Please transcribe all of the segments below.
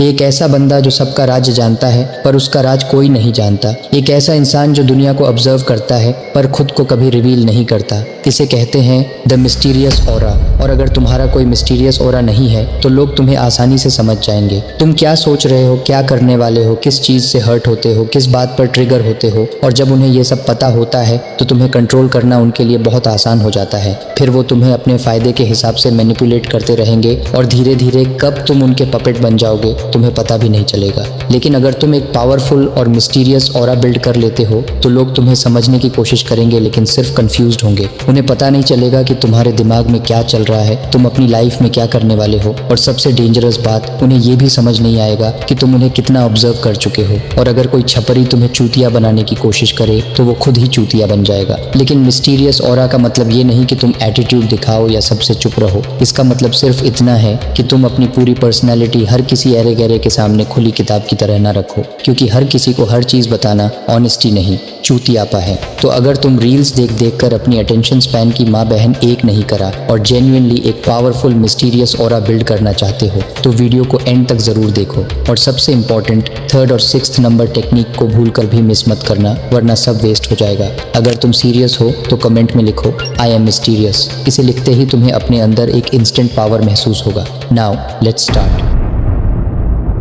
एक ऐसा बंदा जो सबका राज जानता है पर उसका राज कोई नहीं जानता। एक ऐसा इंसान जो दुनिया को ऑब्जर्व करता है पर खुद को कभी रिवील नहीं करता। इसे कहते हैं द मिस्टीरियस ऑरा। और अगर तुम्हारा कोई मिस्टीरियस ऑरा नहीं है तो लोग तुम्हें आसानी से समझ जाएंगे। तुम क्या सोच रहे हो, क्या करने वाले हो, किस चीज़ से हर्ट होते हो, किस बात पर ट्रिगर होते हो। और जब उन्हें ये सब पता होता है तो तुम्हें कंट्रोल करना उनके लिए बहुत आसान हो जाता है। फिर वो तुम्हें अपने फ़ायदे के हिसाब से मैनिपुलेट करते रहेंगे और धीरे धीरे कब तुम उनके पपेट बन जाओगे तुम्हें पता भी नहीं चलेगा। लेकिन अगर तुम एक पावरफुल और मिस्टीरियस ऑरा बिल्ड कर लेते हो तो लोग तुम्हें समझने की कोशिश करेंगे लेकिन सिर्फ कंफ्यूज्ड होंगे। उन्हें पता नहीं चलेगा कि तुम्हारे दिमाग में क्या चल रहा है, तुम अपनी लाइफ में क्या करने वाले हो। और सबसे डेंजरस बात, उन्हें ये भी समझ नहीं आएगा कि तुम उन्हें कितना ऑब्जर्व कर चुके हो। और अगर कोई छपरी तुम्हें चूतिया बनाने की कोशिश करे तो वो खुद ही चूतिया बन जाएगा। लेकिन मिस्टीरियस ऑरा का मतलब ये नहीं कि तुम एटीट्यूड दिखाओ या सबसे चुप रहो। इसका मतलब सिर्फ इतना है कि तुम अपनी पूरी पर्सनैलिटी हर किसी अरे गहरे के सामने खुली किताब की तरह ना रखो, क्योंकि हर किसी को हर चीज़ बताना ऑनेस्टी नहीं चूतियापा है। तो अगर तुम रील्स देख देख कर अपनी अटेंशन स्पैन की माँ बहन एक नहीं करा और जेन्युइनली एक पावरफुल मिस्टीरियस ऑरा बिल्ड करना चाहते हो तो वीडियो को एंड तक ज़रूर देखो। और सबसे इम्पॉर्टेंट, 3rd और 6th नंबर टेक्निक को भूल कर भी मिस मत करना, वरना सब वेस्ट हो जाएगा। अगर तुम सीरियस हो तो कमेंट में लिखो आई एम मिस्टीरियस। इसे लिखते ही तुम्हें अपने अंदर एक इंस्टेंट पावर महसूस होगा। Now let's start.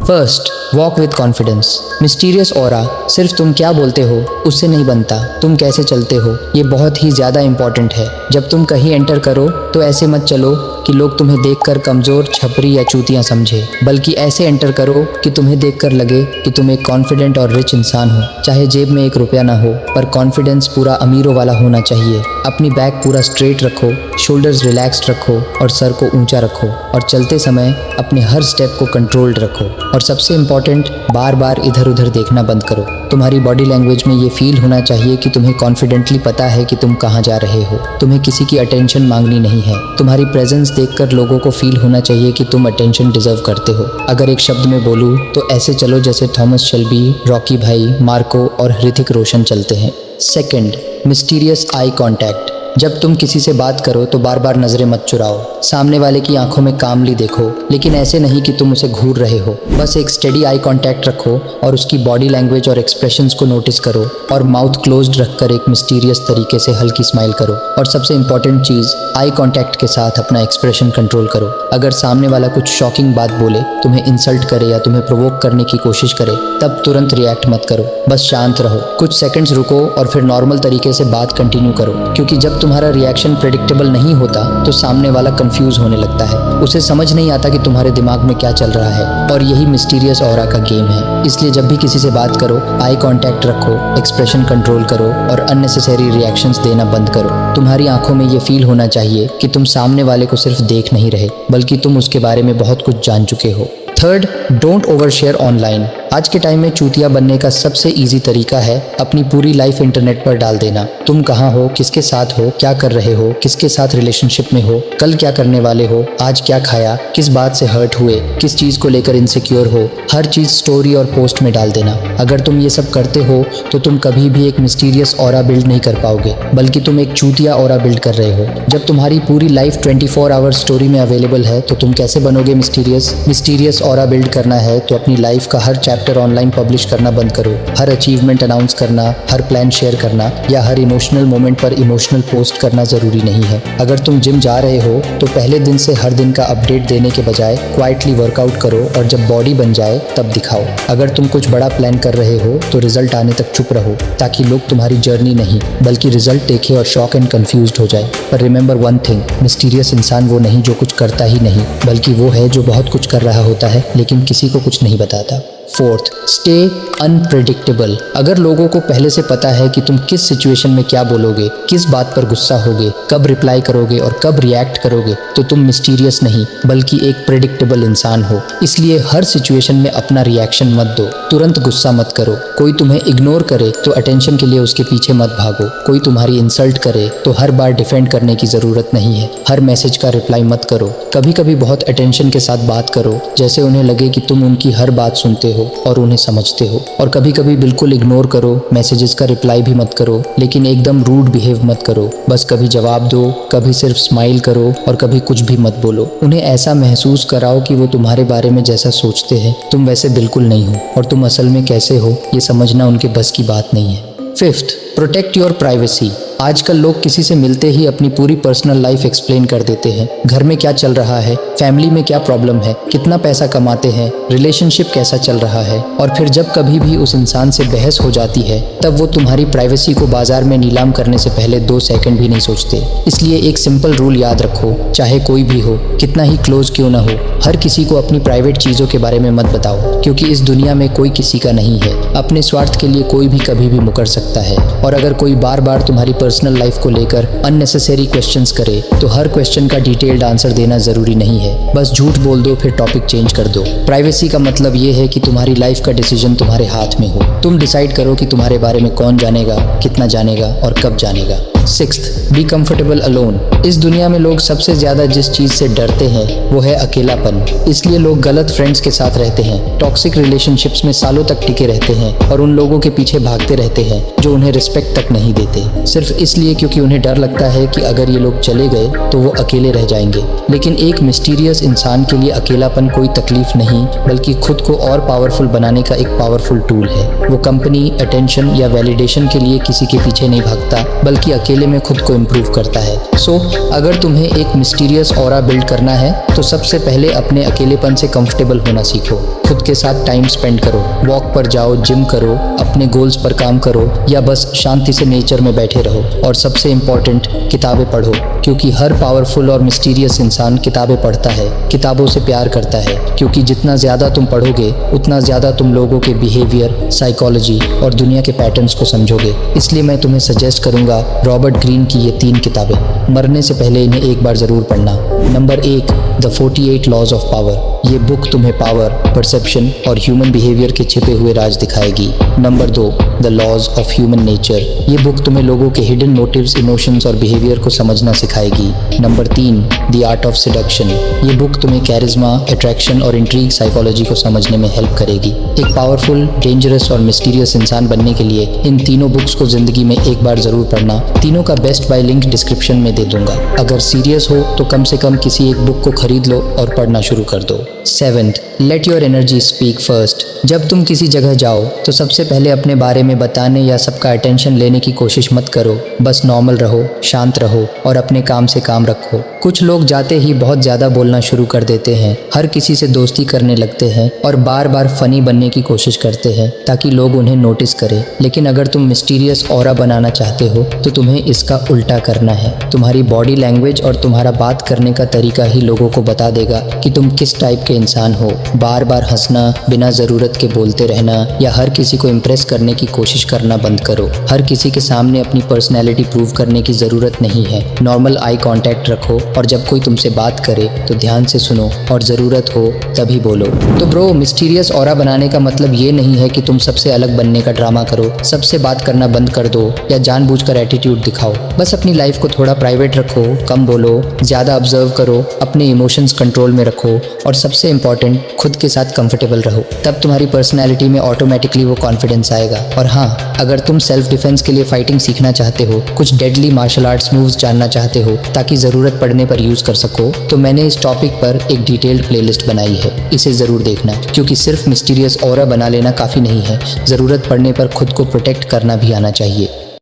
First, walk with confidence. Mysterious aura सिर्फ तुम क्या बोलते हो उससे नहीं बनता, तुम कैसे चलते हो ये बहुत ही ज़्यादा इंपॉर्टेंट है। जब तुम कहीं एंटर करो तो ऐसे मत चलो कि लोग तुम्हें देखकर कमज़ोर, छपरी या चूतियाँ समझे, बल्कि ऐसे एंटर करो कि तुम्हें देखकर लगे कि तुम एक कॉन्फिडेंट और रिच इंसान हो। चाहे जेब में 1 रुपया ना हो पर कॉन्फिडेंस पूरा अमीरों वाला होना चाहिए। अपनी बैक पूरा स्ट्रेट रखो, शोल्डर्स रिलैक्स्ड रखो और सर को ऊंचा रखो। और चलते समय अपने हर स्टेप को कंट्रोल्ड रखो। और सबसे इम्पॉर्टेंट, बार बार इधर उधर देखना बंद करो। तुम्हारी बॉडी लैंग्वेज में ये फील होना चाहिए कि तुम्हें कॉन्फिडेंटली पता है कि तुम कहाँ जा रहे हो। तुम्हें किसी की अटेंशन मांगनी नहीं है। तुम्हारी प्रेजेंस देखकर लोगों को फील होना चाहिए कि तुम अटेंशन डिजर्व करते हो। अगर एक शब्द में बोलूँ तो ऐसे चलो जैसे थॉमस शेल्बी, रॉकी भाई, मार्को और ऋतिक रोशन चलते हैं। Second, mysterious eye contact. जब तुम किसी से बात करो तो बार बार नजरें मत चुराओ। सामने वाले की आंखों में कामली देखो, लेकिन ऐसे नहीं कि तुम उसे घूर रहे हो। बस एक स्टेडी आई कांटेक्ट रखो और उसकी बॉडी लैंग्वेज और एक्सप्रेशंस को नोटिस करो। और माउथ क्लोज्ड रखकर एक मिस्टीरियस तरीके से हल्की स्माइल करो। और सबसे इंपॉर्टेंट चीज़, आई कांटेक्ट के साथ अपना एक्सप्रेशन कंट्रोल करो। अगर सामने वाला कुछ शॉकिंग बात बोले, तुम्हें इंसल्ट करे या तुम्हें प्रोवोक करने की कोशिश करे, तब तुरंत रिएक्ट मत करो। बस शांत रहो, कुछ सेकंड्स रुको और फिर नॉर्मल तरीके से बात कंटिन्यू करो। क्योंकि जब तुम्हारा रिएक्शन प्रेडिक्टेबल नहीं होता तो सामने वाला कंफ्यूज होने लगता है। उसे समझ नहीं आता कि तुम्हारे दिमाग में क्या चल रहा है। और यही मिस्टीरियस ऑरा का गेम है। इसलिए जब भी किसी से बात करो, आई कांटेक्ट रखो, एक्सप्रेशन कंट्रोल करो और अननेसेसरी रिएक्शंस देना बंद करो। तुम्हारी आंखों में ये फील होना चाहिए कि तुम सामने वाले को सिर्फ देख नहीं रहे, बल्कि तुम उसके बारे में बहुत कुछ जान चुके हो। Third, don't over share online. आज के टाइम में चूतिया बनने का सबसे इजी तरीका है अपनी पूरी लाइफ इंटरनेट पर डाल देना। तुम कहाँ हो, किसके साथ हो, क्या कर रहे हो, किसके साथ रिलेशनशिप में हो, कल क्या करने वाले हो, आज क्या खाया, किस बात से हर्ट हुए, किस चीज़ को लेकर इनसिक्योर हो, हर चीज़ स्टोरी और पोस्ट में डाल देना। अगर तुम ये सब करते हो तो तुम कभी भी एक मिस्टीरियस ऑरा बिल्ड नहीं कर पाओगे, बल्कि तुम एक चूतिया ऑरा बिल्ड कर रहे हो। जब तुम्हारी पूरी लाइफ 24 आवर्स स्टोरी में अवेलेबल है तो तुम कैसे बनोगे मिस्टीरियस ऑरा बिल्ड करना है तो अपनी लाइफ का हर चैप्टर ऑनलाइन पब्लिश करना बंद करो। हर अचीवमेंट अनाउंस करना, हर प्लान शेयर करना या हर इमोशनल मोमेंट पर इमोशनल पोस्ट करना जरूरी नहीं है। अगर तुम जिम जा रहे हो तो पहले दिन से हर दिन का अपडेट देने के बजाय क्वाइटली वर्कआउट करो और जब बॉडी बन जाए तब दिखाओ। अगर तुम कुछ बड़ा प्लान कर रहे हो तो रिजल्ट आने तक चुप रहो, ताकि लोग तुम्हारी जर्नी नहीं बल्कि रिजल्ट देखे और शॉक एंड कंफ्यूज्ड हो जाए। पर रिमेंबर वन थिंग, मिस्टीरियस इंसान वो नहीं जो कुछ करता ही नहीं, बल्कि वो है जो बहुत कुछ कर रहा होता है लेकिन किसी को कुछ नहीं बताता। Fourth, stay unpredictable. अगर लोगों को पहले से पता है कि तुम किस सिचुएशन में क्या बोलोगे, किस बात पर गुस्सा होगे, कब रिप्लाई करोगे और कब रिएक्ट करोगे, तो तुम मिस्टीरियस नहीं बल्कि एक प्रेडिक्टेबल इंसान हो। इसलिए हर सिचुएशन में अपना रिएक्शन मत दो, तुरंत गुस्सा मत करो। कोई तुम्हें इग्नोर करे तो अटेंशन के लिए उसके पीछे मत भागो। कोई तुम्हारी इंसल्ट करे तो हर बार डिफेंड करने की ज़रूरत नहीं है। हर मैसेज का रिप्लाई मत करो। कभी कभी बहुत अटेंशन के साथ बात करो, जैसे उन्हें लगे कि तुम उनकी हर बात सुनते हो और उन्हें समझते हो। और कभी कभी बिल्कुल इग्नोर करो, मैसेजेस का रिप्लाई भी मत करो, लेकिन एकदम रूड बिहेव मत करो। बस कभी जवाब दो, कभी सिर्फ स्माइल करो और कभी कुछ भी मत बोलो। उन्हें ऐसा महसूस कराओ कि वो तुम्हारे बारे में जैसा सोचते हैं तुम वैसे बिल्कुल नहीं हो, और तुम असल में कैसे हो ये समझना उनके बस की बात नहीं है। Fifth, protect your privacy. आजकल लोग किसी से मिलते ही अपनी पूरी पर्सनल लाइफ एक्सप्लेन कर देते हैं। घर में क्या चल रहा है, फैमिली में क्या प्रॉब्लम है, कितना पैसा कमाते हैं, रिलेशनशिप कैसा चल रहा है। और फिर जब कभी भी उस इंसान से बहस हो जाती है तब वो तुम्हारी प्राइवेसी को बाजार में नीलाम करने से पहले 2 सेकंड भी नहीं सोचते। इसलिए एक सिंपल रूल याद रखो, चाहे कोई भी हो, कितना ही क्लोज क्यों ना हो, हर किसी को अपनी प्राइवेट चीज़ों के बारे में मत बताओ, क्योंकि इस दुनिया में कोई किसी का नहीं है। अपने स्वार्थ के लिए कोई भी कभी भी मुकर सकता है। और अगर कोई बार बार तुम्हारी पर्सनल लाइफ को लेकर अननेसेसरी क्वेश्चंस करे तो हर क्वेश्चन का डिटेल्ड आंसर देना जरूरी नहीं है। बस झूठ बोल दो, फिर टॉपिक चेंज कर दो। प्राइवेसी का मतलब ये है कि तुम्हारी लाइफ का डिसीजन तुम्हारे हाथ में हो। तुम डिसाइड करो कि तुम्हारे बारे में कौन जानेगा, कितना जानेगा और कब जानेगा। Sixth, be comfortable alone. इस दुनिया में लोग सबसे ज्यादा जिस चीज से डरते हैं वो है अकेलापन। इसलिए लोग गलत फ्रेंड्स के साथ रहते हैं, टॉक्सिक रिलेशनशिप्स में सालों तक टिके रहते हैं और उन लोगों के पीछे भागते रहते हैं जो उन्हें रिस्पेक्ट तक नहीं देते, सिर्फ इसलिए क्योंकि उन्हें डर लगता है कि अगर ये लोग चले गए तो वो अकेले रह जाएंगे। लेकिन एक मिस्टीरियस इंसान के लिए अकेलापन कोई तकलीफ नहीं, बल्कि खुद को और पावरफुल बनाने का एक पावरफुल टूल है। वो कंपनी, अटेंशन या वैलिडेशन के लिए किसी के पीछे नहीं भागता, बल्कि अकेले में खुद को इम्प्रूव करता है। सो अगर तुम्हें एक मिस्टीरियस ऑरा बिल्ड करना है तो सबसे पहले अपने अकेलेपन से कंफर्टेबल होना सीखो। खुद के साथ टाइम स्पेंड करो, वॉक पर जाओ, जिम करो, अपने गोल्स पर काम करो या बस शांति से नेचर में बैठे रहो। और सबसे इम्पोर्टेंट, किताबें पढ़ो, क्योंकि हर पावरफुल और मिस्टीरियस इंसान किताबें पढ़ता है, किताबों से प्यार करता है। क्योंकि जितना ज़्यादा तुम पढ़ोगे उतना ज़्यादा तुम लोगों के बिहेवियर, साइकोलॉजी और दुनिया के पैटर्न्स को समझोगे। इसलिए मैं तुम्हें सजेस्ट करूंगा रॉबर्ट ग्रीन की ये 3 किताबें। मरने से पहले इन्हें एक बार ज़रूर पढ़ना। Number 1, the 48 laws of power. ये बुक तुम्हें पावर, परसेप्शन और ह्यूमन बिहेवियर के छिपे हुए राज दिखाएगी। Number 2, the laws of human nature. ये बुक तुम्हें लोगों के हिडन मोटिव्स, इमोशंस और बिहेवियर को समझना सिखाएगी। Number 3, the art of seduction. ये बुक तुम्हें कैरिज्मा, अट्रैक्शन और इंट्रीग साइकोलॉजी को समझने में हेल्प करेगी। एक पावरफुल, डेंजरस और मिस्टीरियस इंसान बनने के लिए इन तीनों बुक्स को जिंदगी में एक बार जरूर पढ़ना। तीनों का बेस्ट बाय लिंक डिस्क्रिप्शन में दे दूंगा। अगर सीरियस हो तो कम से कम किसी एक बुक को खरीद लो और पढ़ना शुरू कर दो। 7th, let your energy speak first. जब तुम किसी जगह जाओ तो सबसे पहले अपने बारे में बताने या सबका अटेंशन लेने की कोशिश मत करो। बस नॉर्मल रहो, शांत रहो और अपने काम से काम रखो। कुछ लोग जाते ही बहुत ज़्यादा बोलना शुरू कर देते हैं, हर किसी से दोस्ती करने लगते हैं और बार बार फनी बनने की कोशिश करते हैं ताकि लोग उन्हें नोटिस करें। लेकिन अगर तुम मिस्टीरियस ऑरा बनाना चाहते हो तो तुम्हें इसका उल्टा करना है। तुम्हारी बॉडी लैंग्वेज और तुम्हारा बात करने का तरीका ही लोगों को बता देगा कि तुम किस टाइप के इंसान हो। बार बार हंसना, बिना ज़रूरत के बोलते रहना या हर किसी को इम्प्रेस करने की कोशिश करना बंद करो। हर किसी के सामने अपनी पर्सनैलिटी प्रूव करने की ज़रूरत नहीं है। नॉर्मल आई कांटेक्ट रखो और जब कोई तुमसे बात करे तो ध्यान से सुनो और ज़रूरत हो तभी बोलो। तो ब्रो, मिस्टीरियस ऑरा बनाने का मतलब ये नहीं है कि तुम सबसे अलग बनने का ड्रामा करो, सबसे बात करना बंद कर दो या जानबूझकर एटीट्यूड दिखाओ। बस अपनी लाइफ को थोड़ा प्राइवेट रखो, कम बोलो, ज़्यादा ऑब्जर्व करो, अपने इमोशंस कंट्रोल में रखो और सबसे इम्पॉर्टेंट, खुद के साथ कंफर्टेबल रहो। तब तुम्हारी पर्सनैलिटी में ऑटोमेटिकली वो कॉन्फिडेंस आएगा। और हाँ, अगर तुम सेल्फ डिफेंस के लिए फाइटिंग सीखना चाहते हो, कुछ डेडली मार्शल आर्ट्स मूव्स जानना चाहते हो ताकि ज़रूरत पड़ने पर यूज़ कर सको, तो मैंने इस टॉपिक पर एक डिटेल्ड प्लेलिस्ट बनाई है। इसे ज़रूर देखना, क्योंकि सिर्फ मिस्टीरियस ऑरा बना लेना काफ़ी नहीं है, ज़रूरत पड़ने पर खुद को प्रोटेक्ट करना भी आना चाहिए।